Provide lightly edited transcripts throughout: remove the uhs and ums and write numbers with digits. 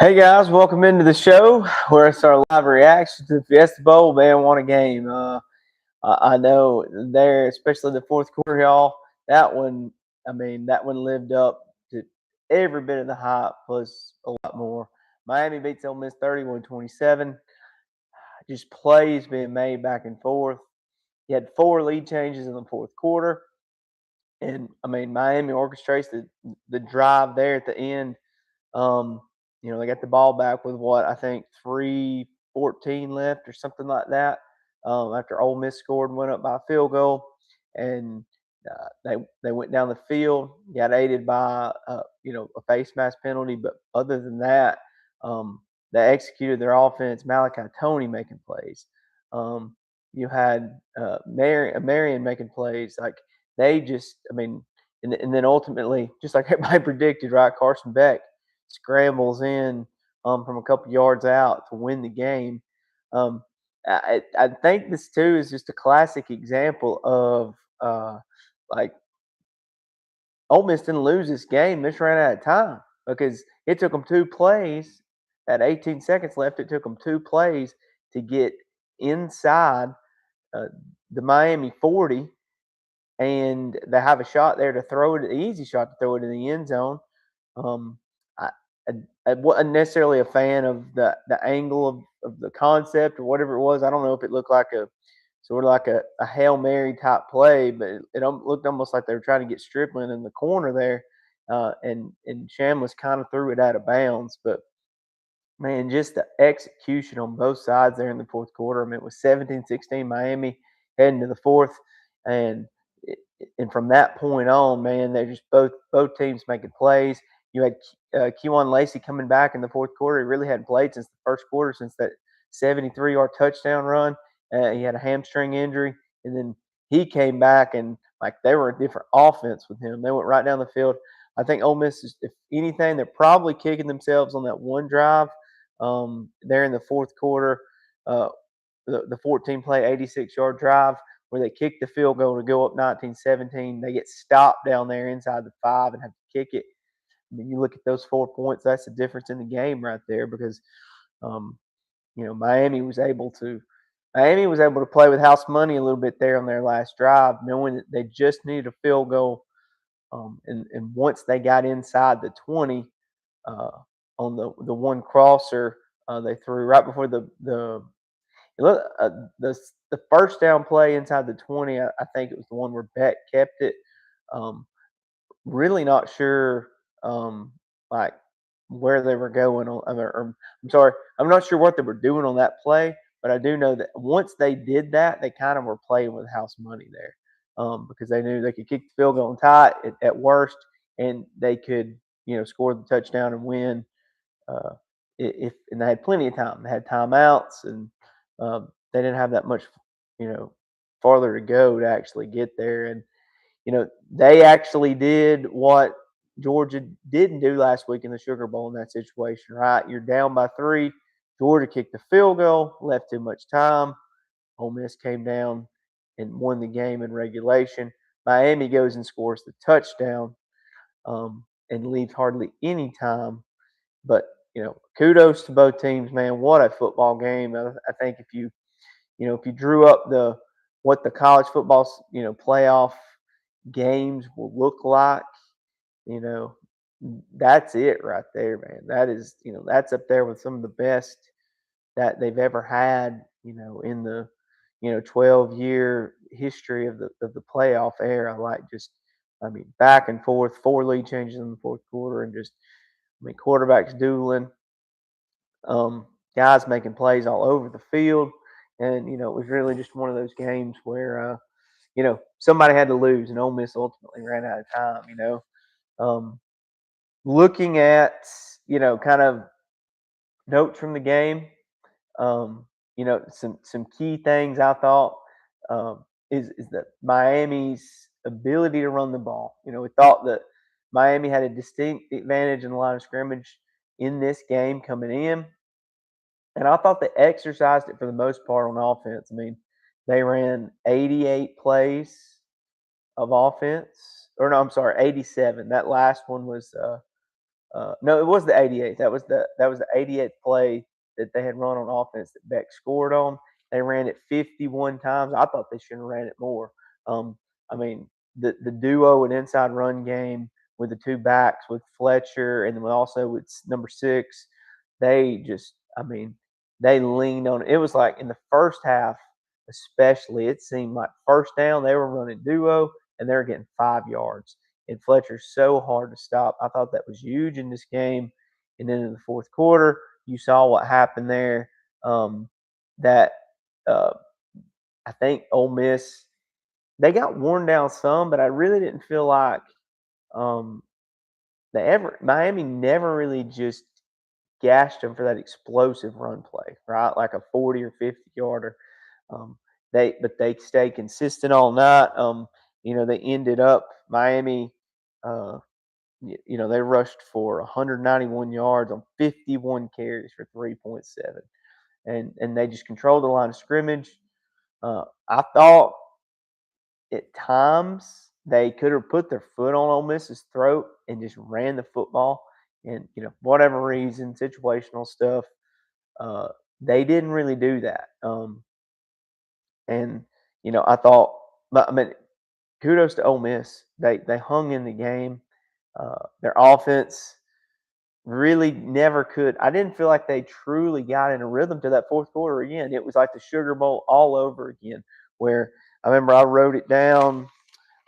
Hey guys, welcome into the show where it's our live reaction to the Fiesta Bowl. Man, what a game! I know there, especially the fourth quarter, y'all. That one, that one lived up to every bit of the hype plus a lot more. Miami beats Ole Miss 31-27. Just plays being made back and forth. You had four lead changes in the fourth quarter, and Miami orchestrates the drive there at the end. Um, they got the ball back with what I think 3:14 left or something like that. After Ole Miss scored and went up by a field goal, and they went down the field, got aided by a face mask penalty, but other than that, they executed their offense. Malachi Tony making plays. You had Marion making plays. Like they just, and then ultimately, just like everybody predicted, right? Carson Beck scrambles in from a couple yards out to win the game. Um, I think this too is just a classic example of like Ole Miss didn't lose this game; they just ran out of time because it took them two plays. At 18 seconds left, it took them two plays to get inside uh, the Miami 40, and they have a shot there to throw it, an easy shot to throw it in the end zone. Um, I, I wasn't necessarily a fan of the angle of the concept or whatever it was. I don't know if it looked like a sort of like a Hail Mary type play, but it looked almost like they were trying to get Stripling in the corner there, and Shamlis kind of threw it out of bounds. But man, just the execution on both sides there in the fourth quarter. It was 17-16 Miami heading to the fourth, and and from that point on, man, they're just both teams making plays. You had Kewan Lacey coming back in the fourth quarter. He really hadn't played since the first quarter, since that 73-yard touchdown run. He had a hamstring injury, and then he came back, and like they were a different offense with him. They went right down the field. I think Ole Miss is, if anything, they're probably kicking themselves on that one drive there in the fourth quarter. Uh, the 14 play, 86-yard drive where they kick the field goal to go up 19-17. They get stopped down there inside the 5 and have to kick it. You look at those 4 points, that's the difference in the game right there because, um, Miami was able to play with house money a little bit there on their last drive, knowing that they just needed a field goal. And once they got inside the 20 uh, on the one crosser they threw right before the the first down play inside the 20, I think it was the one where Beck kept it. Um, really not sure, like where they were going on. I'm sorry, I'm not sure what they were doing on that play, but I do know that once they did that, they kind of were playing with house money there, because they knew they could kick the field goal and tie it at worst, and they could score the touchdown and win. Uh, if and they had plenty of time. They had timeouts, and they didn't have that much, you know, farther to go to actually get there. And they actually did what Georgia didn't do last week in the Sugar Bowl in that situation. Right, you're down by 3. Georgia kicked the field goal, left too much time. Ole Miss came down and won the game in regulation. Miami goes and scores the touchdown, and leaves hardly any time, but kudos to both teams, man. What a football game! I think if you drew up what the college football playoff games will look like, you know, that's it right there, man. That is that's up there with some of the best that they've ever had. In the 12-year history of the playoff era. Like just back and forth, 4 lead changes in the fourth quarter, and just quarterbacks dueling, guys making plays all over the field. And, it was really just one of those games where, somebody had to lose, and Ole Miss ultimately ran out of time, Um, looking at, kind of notes from the game, some key things I thought, is that Miami's ability to run the ball. We thought that Miami had a distinct advantage in the line of scrimmage in this game coming in, and I thought they exercised it for the most part on offense. They ran 88 plays of offense, or no, I'm sorry, 87. That last one was No, it was the 88th. That was the 88th play that they had run on offense that Beck scored on. They ran it 51 times. I thought they should have ran it more. Um, I mean, the duo and inside run game with the two backs with Fletcher and then also with number 6, they just, I mean, they leaned on it. It was like in the first half, especially, it seemed like first down they were running duo and they were getting 5 yards. And Fletcher's so hard to stop. I thought that was huge in this game. And then in the fourth quarter, you saw what happened there. That uh, I think Ole Miss, they got worn down some, but I really didn't feel like um, Miami never really just gashed them for that explosive run play, right? Like a 40 or 50 yarder. Um, they stayed consistent all night. They ended up Miami. Uh, they rushed for 191 yards on 51 carries for 3.7, and they just controlled the line of scrimmage. I thought at times they could have put their foot on Ole Miss's throat and just ran the football, and whatever reason, situational stuff, uh, they didn't really do that. And I thought, but I mean, kudos to Ole Miss. They hung in the game. Their offense really never could. I didn't feel like they truly got in a rhythm to that fourth quarter again. It was like the Sugar Bowl all over again, where I remember I wrote it down.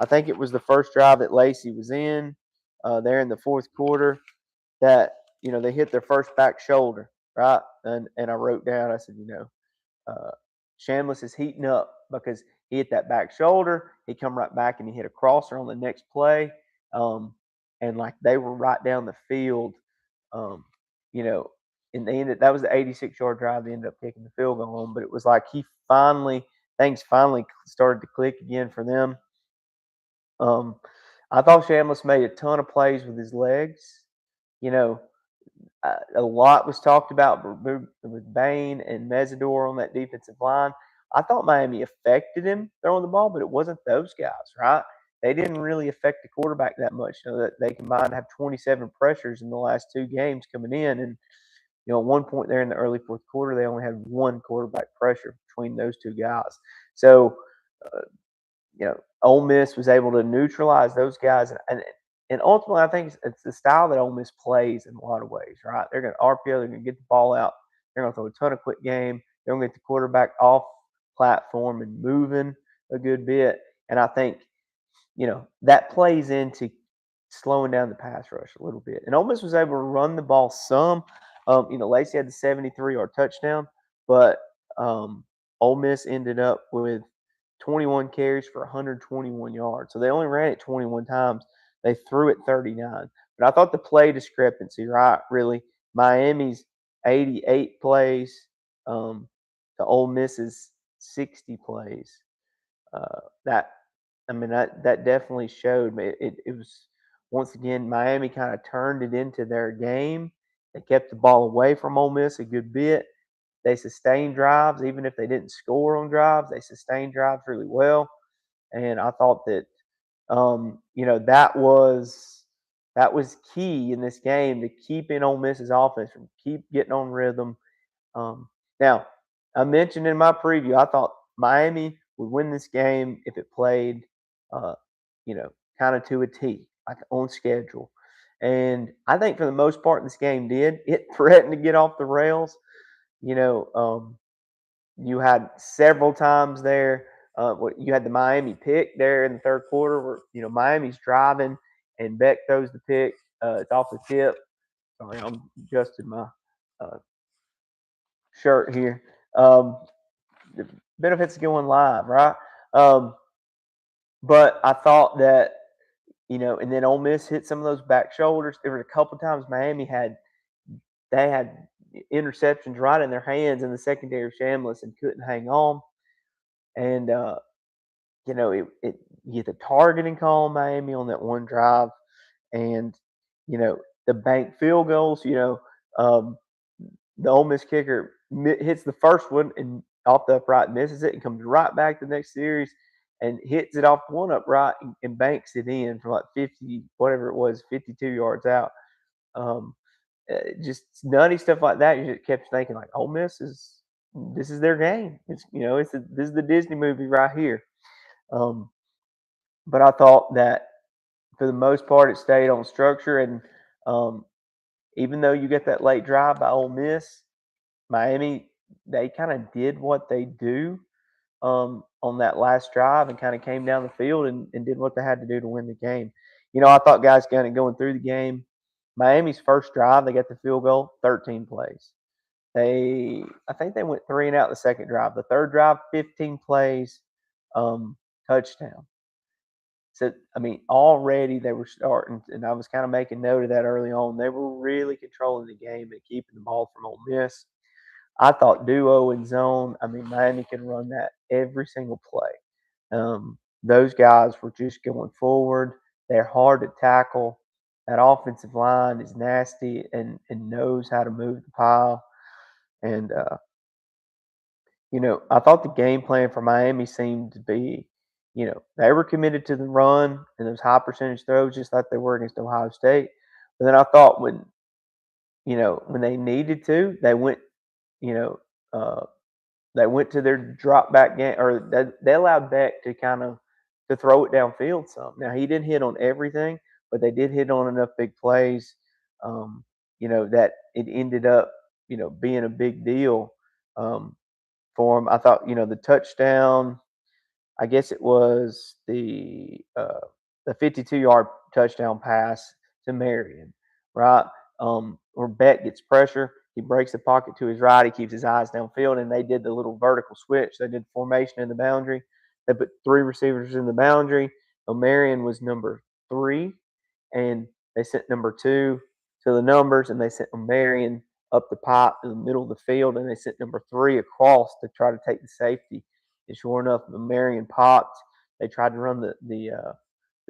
I think it was the first drive that Lacey was in there in the fourth quarter that, they hit their first back shoulder, right? And I wrote down, I said, uh, Shamlis is heating up because he hit that back shoulder. He come right back and he hit a crosser on the next play. And like they were right down the field, um, you know, and that was the 86-yard drive they ended up kicking the field goal on. But it was like things finally started to click again for them. I thought Shamlis made a ton of plays with his legs. You know, a lot was talked about with Bain and Mesidor on that defensive line. I thought Miami affected him throwing the ball, but it wasn't those guys, right? They didn't really affect the quarterback that much. That they combined to have 27 pressures in the last 2 games coming in, and at one point there in the early fourth quarter, they only had one quarterback pressure between those two guys. So, uh, Ole Miss was able to neutralize those guys, and ultimately, I think it's the style that Ole Miss plays in a lot of ways, right? They're going to RPO, they're going to get the ball out, they're going to throw a ton of quick game, they're going to get the quarterback off platform and moving a good bit, and I think that plays into slowing down the pass rush a little bit. And Ole Miss was able to run the ball some. Lacey had the 73-yard touchdown, but Ole Miss ended up with 21 carries for 121 yards. So they only ran it 21 times. They threw it 39. But I thought the play discrepancy, right? Really, Miami's 88 plays to Ole Miss's 60 plays. That definitely showed me. It was, once again, Miami kind of turned it into their game. They kept the ball away from Ole Miss a good bit. They sustained drives, even if they didn't score on drives. They sustained drives really well, and I thought that that was key in this game to keeping Ole Miss's offense from keep getting on rhythm. Now, I mentioned in my preview, I thought Miami would win this game if it played, uh, kind of to a T, like on schedule. And I think for the most part, this game did. It threatened to get off the rails. You had several times there. You had the Miami pick there in the third quarter where, Miami's driving and Beck throws the pick. It's off the tip. Sorry, I'm adjusting my uh, shirt here. The benefits of going live, right? But I thought that, and then Ole Miss hit some of those back shoulders. There were a couple times Miami had interceptions right in their hands in the secondary of Shamlis and couldn't hang on. And you get the targeting call on Miami on that one drive, and the bank field goals. The Ole Miss kicker hits the first one and off the upright, misses it, and comes right back the next series and hits it off one upright and banks it in from like 50, whatever it was, 52 yards out. Just nutty stuff like that. You just kept thinking like, Ole Miss is this is their game. This is the Disney movie right here. Um, but I thought that for the most part it stayed on structure, and um, even though you get that late drive by Ole Miss, Miami they kind of did what they do on that last drive and kind of came down the field and did what they had to do to win the game. I thought guys kind of going through the game. Miami's first drive, they got the field goal, 13 plays. I think they went 3 and out the second drive. The third drive, 15 plays, um, touchdown. So I mean, already they were starting, and I was kind of making note of that early on. They were really controlling the game and keeping the ball from Ole Miss. I thought duo and zone. I mean, Miami can run that every single play. Those guys were just going forward. They're hard to tackle. That offensive line is nasty and knows how to move the pile. And I thought the game plan for Miami seemed to be, they were committed to the run and those high percentage throws, just like they were against Ohio State. But then I thought when they needed to, you know, uh, they went to their drop back game, or they allowed Beck to throw it downfield some. Now he didn't hit on everything, but they did hit on enough big plays, that it ended up, being a big deal um, for him. I thought, the touchdown. I guess it was the 52-yard touchdown pass to Marion, right? Where Beck gets pressure, he breaks the pocket to his right, he keeps his eyes downfield, and they did the little vertical switch. They did formation in the boundary. They put 3 receivers in the boundary. Marion was number 3, and they sent number 2 to the numbers, and they sent Marion up the pipe in the middle of the field, and they sent number 3 across to try to take the safety. And sure enough, Marion popped. They tried to run the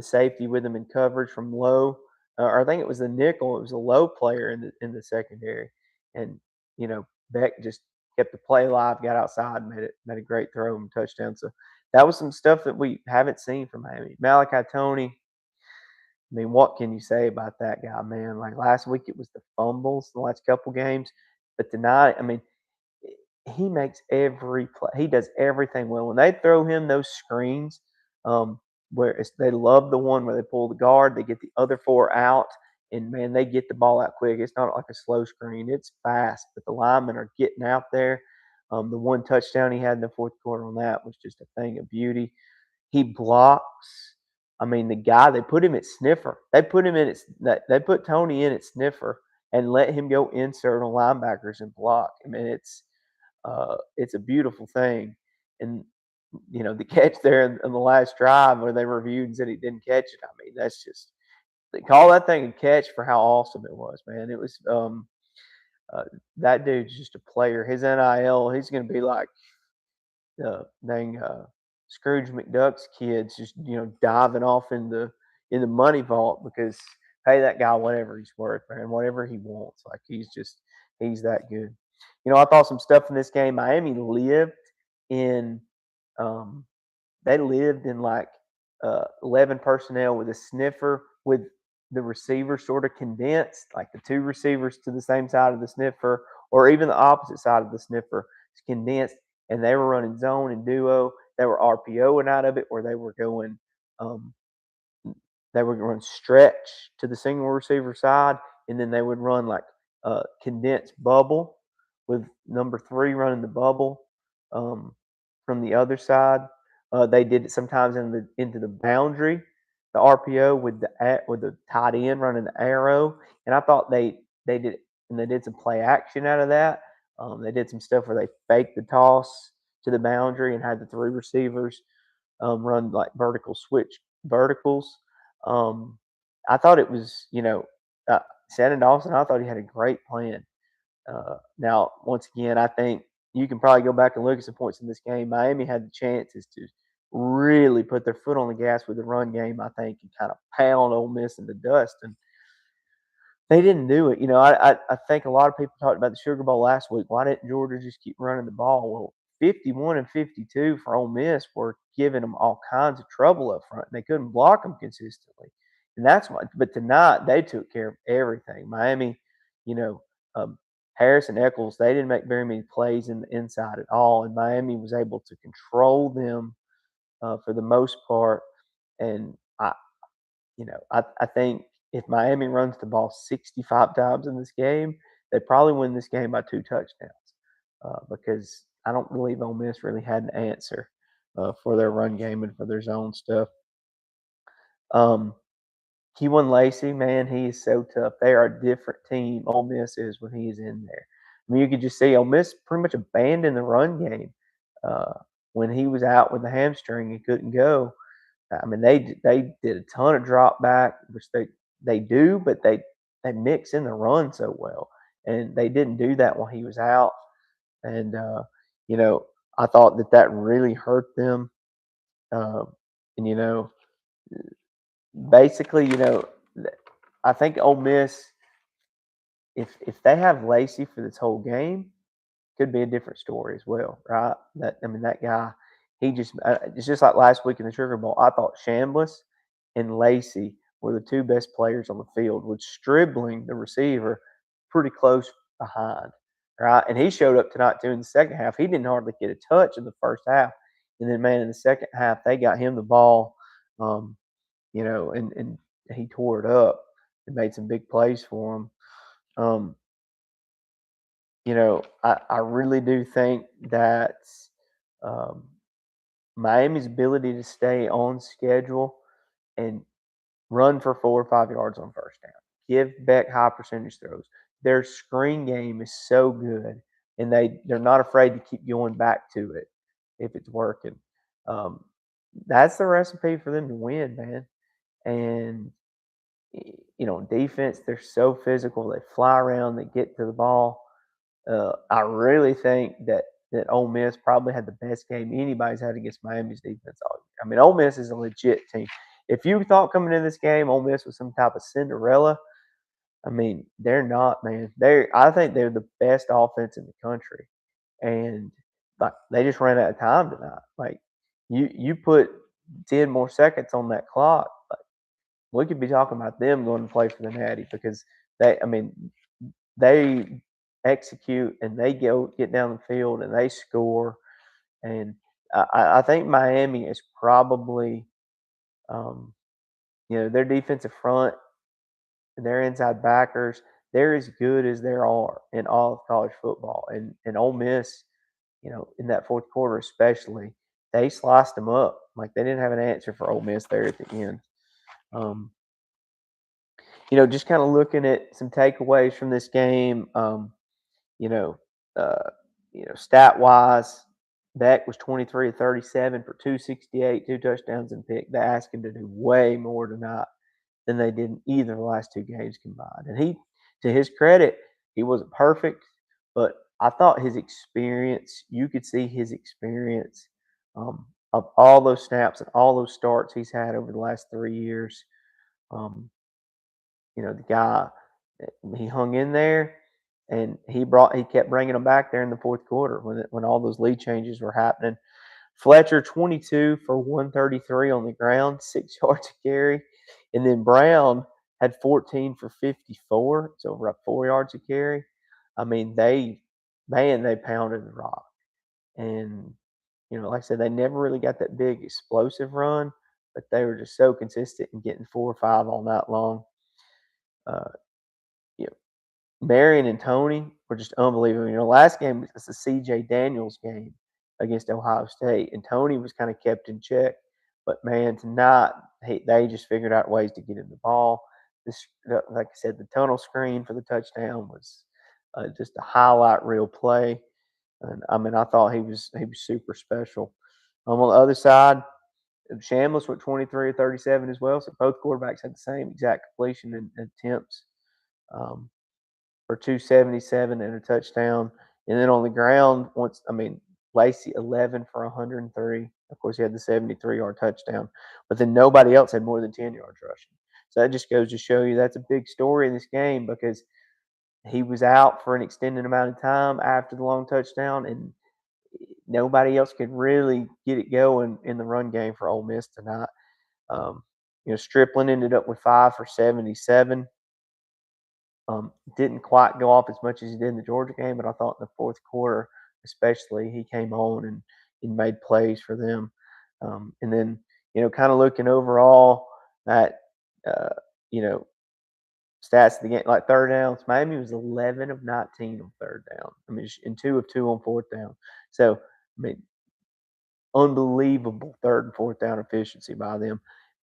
safety with him in coverage from low. Or I think it was the nickel. It was a low player in the secondary, and Beck just kept the play alive, got outside, and made a great throw and touchdown. So that was some stuff that we haven't seen from Miami. Malachi Tony. I mean, what can you say about that guy, man? Like last week, it was the fumbles the last couple games, but tonight, I mean, he makes every play. He does everything well. When they throw him those screens, where they love the one where they pull the guard, they get the other 4 out, and man, they get the ball out quick. It's not like a slow screen; it's fast. But the linemen are getting out there. The one touchdown he had in the fourth quarter on that was just a thing of beauty. He blocks. I mean, the guy they put him at sniffer. They put him in its. They put Tony in at sniffer and let him go insert on linebackers and block. I mean, it's a beautiful thing. And the catch there in the last drive where they reviewed and said he didn't catch it. I mean, that's just they call that thing a catch for how awesome it was, man. It was uh, that dude's just a player. His NIL, he's going to be like dang Scrooge McDuck's kids, just diving off in the money vault because pay that guy whatever he's worth, man, whatever he wants. Like he's that good. I thought some stuff in this game. Miami in um, they lived in like 11 personnel with a sniffer with the receiver sort of condensed, like the 2 receivers to the same side of the sniffer, or even the opposite side of the sniffer is condensed, and they were running zone and duo. They were RPOing out of it, or um, they would run stretch to the single receiver side, and then they would run like condensed bubble with number 3 running the bubble um, from the other side. They did it sometimes into the boundary, the RPO with the tight end running the arrow, and I thought they did and they did some play action out of that. They did some stuff where they faked the toss to the boundary and had the 3 receivers run like vertical switch verticals. Um, I thought it was, Shannon Dawson. I thought he had a great plan. Now, once again, I think you can probably go back and look at some points in this game. Miami had the chances to really put their foot on the gas with the run game, I think, and kind of pound Ole Miss in the dust. And they didn't do it. I think a lot of people talked about the Sugar Bowl last week. Why didn't Georgia just keep running the ball? Well, 51 and 52 for Ole Miss were giving them all kinds of trouble up front, and they couldn't block them consistently. And that's why. But tonight they took care of everything. Miami, you know, Harris and Eccles, they didn't make very many plays in the inside at all, and Miami was able to control them for the most part. And I think if Miami runs the ball 65 times in this game, they probably win this game by 2 touchdowns because I don't believe Ole Miss really had an answer for their run game and for their zone stuff. Um, Keyone Lacy, man, he is so tough. They are a different team. Ole Miss is when he is in there. I mean, you could just see Ole Miss pretty much abandoned the run game uh, when he was out with the hamstring and couldn't go. I mean, they did a ton of drop back, which they do, but they mix in the run so well, and they didn't do that while he was out. And you know, I thought that really hurt them. Um, and basically, I think Ole Miss, if they have Lacey for this whole game, could be a different story as well, right? That guy, it's just like last week in the Sugar Bowl. I thought Chambliss and Lacey were the two best players on the field, with Stribling, the receiver, pretty close behind, right? And he showed up tonight too in the second half. He didn't hardly get a touch in the first half, and then man, in the second half they got him the ball, um, and he tore it up and made some big plays for him. Um, I really do think that um, Miami's ability to stay on schedule and run for 4 or 5 yards on first down, give Beck high percentage throws. Their screen game is so good, and they're not afraid to keep going back to it if it's working. Um, that's the recipe for them to win, man. And defense, they're so physical. They fly around, they get to the ball. I really think that Ole Miss probably had the best game anybody's had against Miami's defense all year. I mean, Ole Miss is a legit team. If you thought coming in this game Ole Miss was some type of Cinderella, I mean, they're not, man. I think they're the best offense in the country, and like they just ran out of time tonight. Like you put 10 more seconds on that clock, like, we could be talking about them going to play for the Natty because they execute and they get down the field and they score. And I think Miami is probably, um, their defensive front and their inside backers, they're as good as there are in all of college football. And Ole Miss, in that fourth quarter especially, they sliced them up. Like they didn't have an answer for Ole Miss there at the end. Um, just kind of looking at some takeaways from this game. You know, uh, stat wise, Beck was 23 of 37 for 268, 2 touchdowns and pick. They asked him to do way more tonight than they did in either of the last 2 games combined. And to his credit, he wasn't perfect, but I thought his experience, you could see his experience of all those snaps and all those starts he's had over the last 3 years. Um, the guy, he hung in there, and he kept bringing them back there in the fourth quarter when all those lead changes were happening. Fletcher 22 for 133 on the ground, 6 yards a carry, and then Brown had 14 for 54, so over 4 yards a carry. I mean, they pounded the rock, and like I said, they never really got that big explosive run, but they were just so consistent in getting 4 or 5 all night long. Uh, you know, Marion and Tony were just unbelievable. Last game was the C.J. Daniels game against Ohio State, and Tony was kind of kept in check. But man, tonight they just figured out ways to get him the ball. Like I said, the tunnel screen for the touchdown was just a highlight reel play, and I mean, I thought he was super special. On the other side, Chambliss went 23 or 37 as well. So both quarterbacks had the same exact completion and attempts. Um, for 277 and a touchdown. And then on the ground, Lacey 11 for 103. Of course, he had the 73-yard touchdown, but then nobody else had more than 10 yards rushing. So that just goes to show you that's a big story in this game because he was out for an extended amount of time after the long touchdown, and nobody else could really get it going in the run game for Ole Miss tonight. Um, Stripling ended up with 5 for 77. Didn't quite go off as much as he did in the Georgia game, but I thought in the fourth quarter, especially, he came on and made plays for them. And then, kind of looking overall at, uh, you know, stats of the game, like third downs, Miami was 11 of 19 on third down. I mean, and 2 of 2 on fourth down. So, I mean, unbelievable third and fourth down efficiency by them.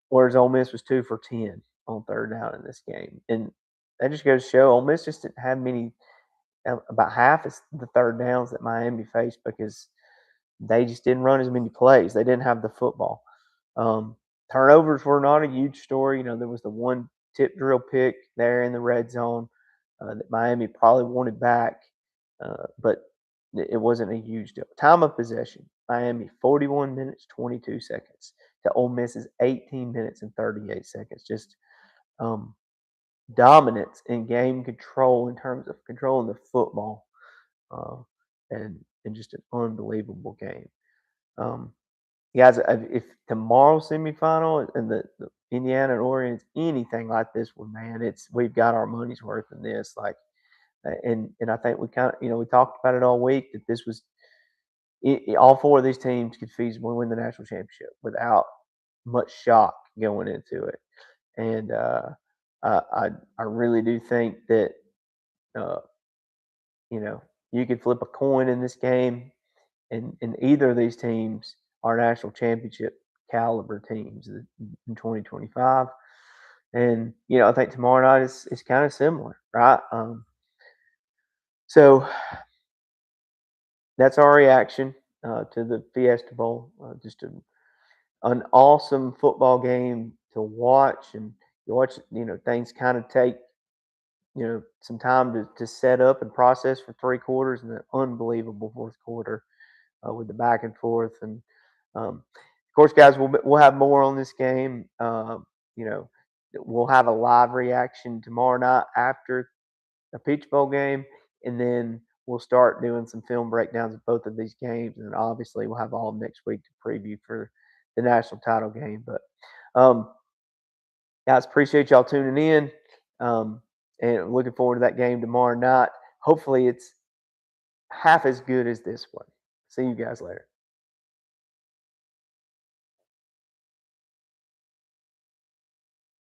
Whereas Ole Miss was 2 for 10 on third down in this game. And that just goes to show Ole Miss just didn't have many, about half is the third downs that Miami faced because they just didn't run as many plays. They didn't have the football. Um, Turnovers were not a huge story. There was the one tip drill pick there in the red zone that Miami probably wanted back, but it wasn't a huge deal. Time of possession, Miami 41 minutes, 22 seconds to Ole Miss's 18 minutes and 38 seconds. Just dominance in game control in terms of controlling the football, uh, and just an unbelievable game. Guys, if tomorrow's semifinal and the Indiana and Oregon is anything like this one, man, we've got our money's worth in this. Like, and I think we kind of, we talked about it all week that this was all four of these teams could feasibly win the national championship without much shock going into it. And I really do think that uh, you could flip a coin in this game, and either of these teams are national championship caliber teams in 2025. And I think tomorrow night is kind of similar, right? So that's our reaction to the Fiesta Bowl. Just an awesome football game to watch, and you watch. Things kind of take some time to set up and process for 3 quarters, and an unbelievable fourth quarter with the back and forth. And of course, guys, we'll have more on this game. We'll have a live reaction tomorrow night after the Peach Bowl game, and then we'll start doing some film breakdowns of both of these games, and then obviously we'll have all next week to preview for the national title game. But guys, appreciate y'all tuning in, and looking forward to that game tomorrow night. Hopefully, it's half as good as this one. See you guys later.